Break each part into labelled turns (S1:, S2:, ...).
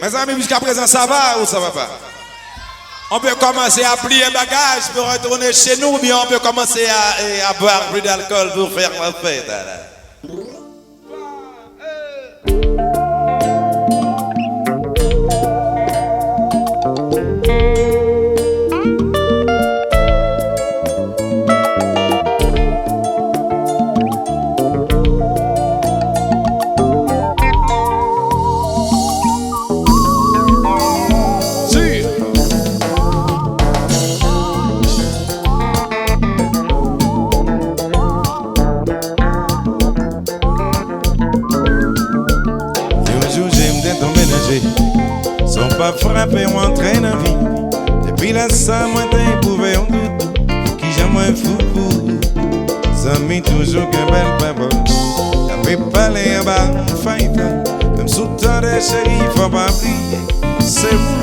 S1: Mes amis, jusqu'à présent, ça va ou ça va pas? On peut commencer à plier bagage pour retourner chez nous, ou bien on peut commencer à boire plus d'alcool pour faire la fête.
S2: Sont pas frappés ou entraînent dans vie. Depuis la ça, moi t'es éprouvé en doute. Qui j'aime moins fou. Ça m'est toujours qu'un bel papa. T'as fait parler en bas, fight. Même sous temps des chéris, faut pas oublier. C'est vous.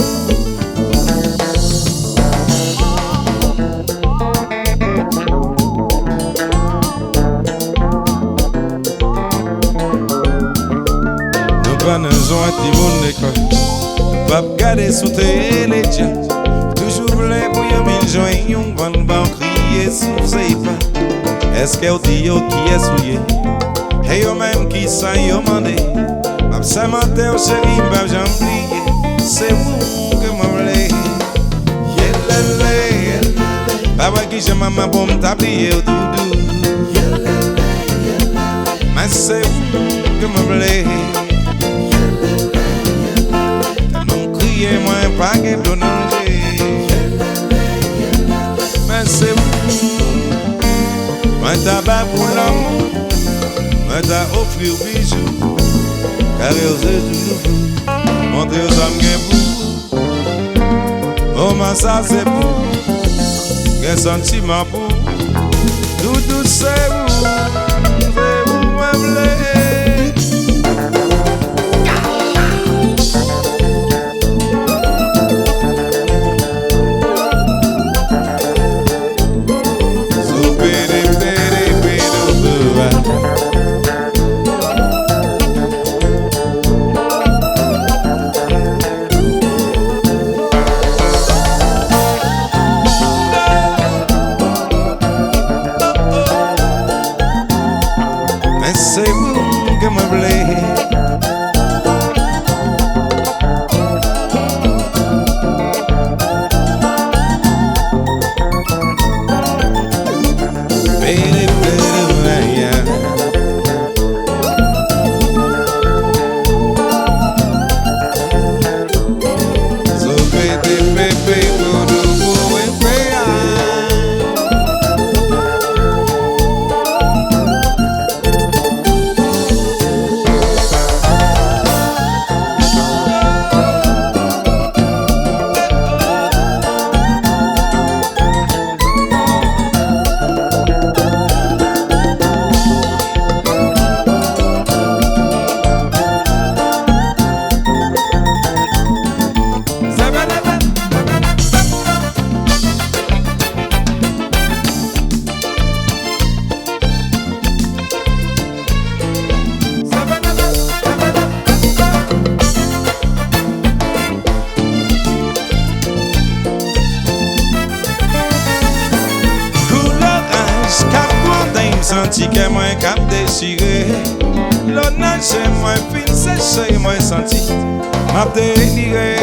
S2: Nous prenons un petit bon école. Pas regarder sous tes légions. Toujours voulu pour y mille joints. Yon van crier sous ses pas. Est-ce qu'elle dit yo qui est souillé? Et yo même qui ça yo mandé. M'a samante au chéri, m'a j'en plié. C'est vous que m'a voulé. Yelele. Pas vrai qui j'ai maman pour m'tablier au doudou. Mais c'est vous que m'a voulé. Moi pas que de danger. Mais c'est vous. Moi tabac pour l'amour. Moi t'as offrir bijoux. Car aux yeux toujours montrer aux hommes que vous. Oh mais ça c'est pour. Quel sentiment pour. Tout c'est vous. C'est vous moi voulez. C'est vous que me voulez. Senti que moi cap déchiré. L'autre nage moi fin séché moi senti m'a déliré.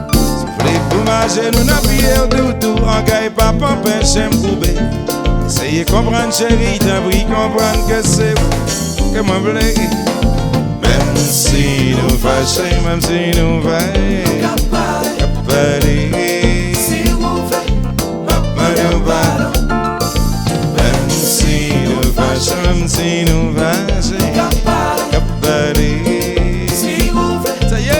S2: Soufflé pour manger nous n'a pied au doudou. En gaille papa empêche m'couper. Essayez comprendre chérie, t'as pris comprendre que c'est vous que moi voulais. Même si nous fâchons, même si nous veillons capable. Si vous faites nous parlons. Même si nous vaillons capable. Si vous faites ça y est.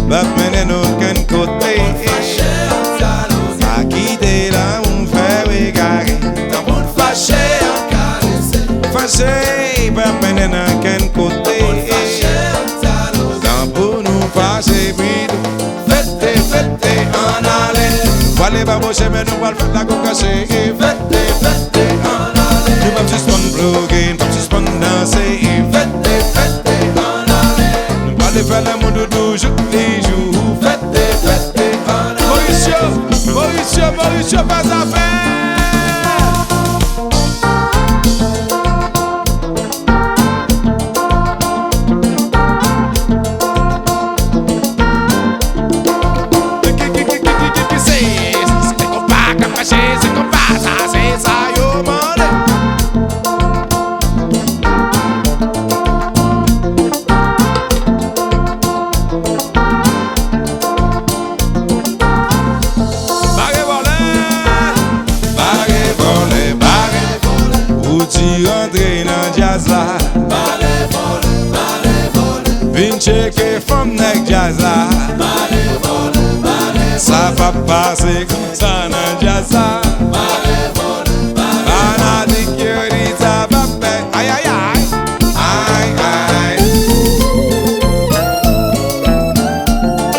S2: pas mener aucun côté. À quitter là, on fait égarer. Dans mon fâché, fâché, pas mener aucun côté. Dans pour nous fâcher, puis fête, en aller. Voilà, pas beau chemin, nous allons faire la cocasse. Fête, en aller. Nous pas juste prendre bloquer, pas juste prendre danser. Fête, en aller. Nous allons faire l'amour de toujours les jours. Fête, en aller. Mauricio, pas à faire. Checker from neck jazz là. Ça va passer comme ça dans jazz là. On a dit que ça va faire. Aïe aïe aïe. Aïe aïe.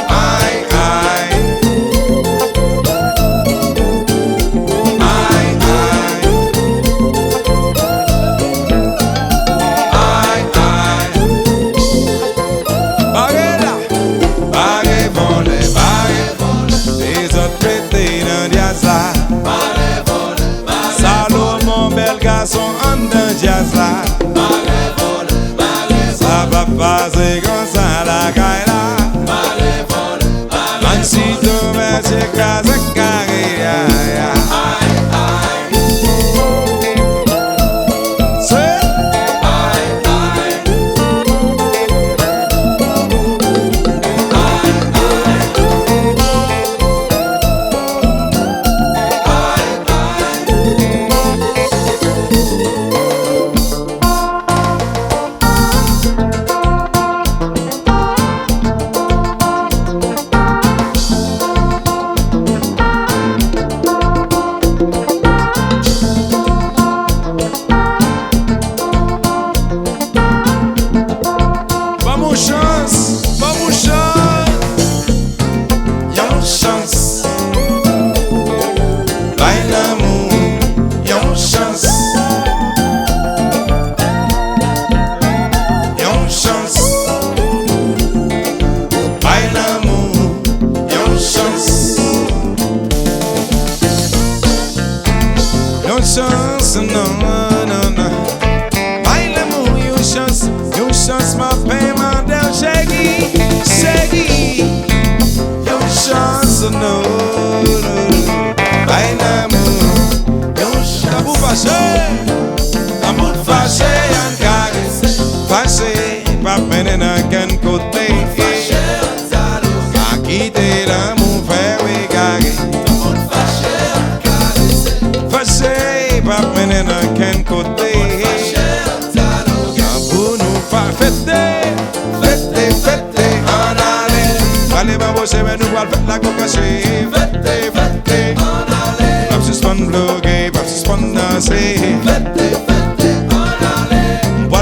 S2: Aïe aïe. Aïe aïe. Aïe aïe. Les autres pétés dans jazz là. Salomon, bel garçon, en dans jazz là. Ça va passer comme ça la caille là. Man si tu mets c'est grâce carré.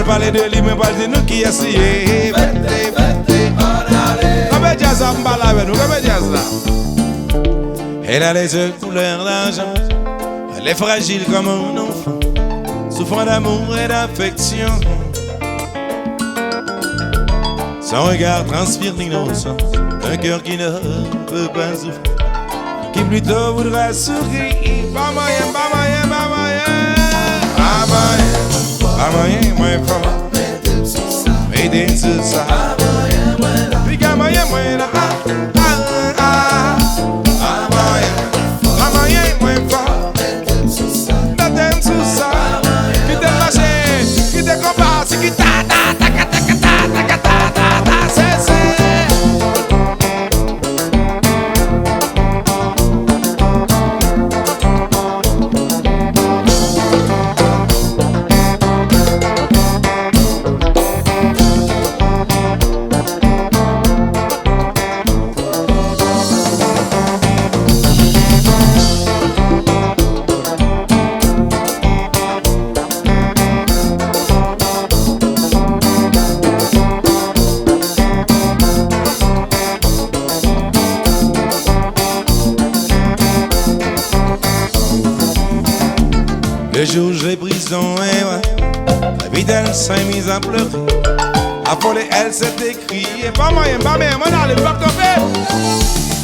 S2: Parler de lui, mais pas de nous qui essayons. Comme jazz à m'bala avec nous, comme jazz là. Elle a les yeux couleur d'argent. Elle est fragile comme un enfant, souffrant d'amour et d'affection. Son regard transpire l'innocence d'un cœur qui ne peut pas souffrir, qui plutôt voudrait sourire. Pas moyen, pas moyen, pas moyen. Pas moyen. Pas moyen, moins fort. Mais des tout ça. Puis qu'à moyen, moins là. Pas moyen, moins fort. T'aimes tout ça. Qui t'aime marcher, qui te combat, qui ta ta ta ta ta ta ta ta ta ta. C'est Le jour j'ai prison, la vie d'elle s'est mise à pleurer. À voler, elle s'est écriée. Pas moyen, moi, dans le bloc de paix.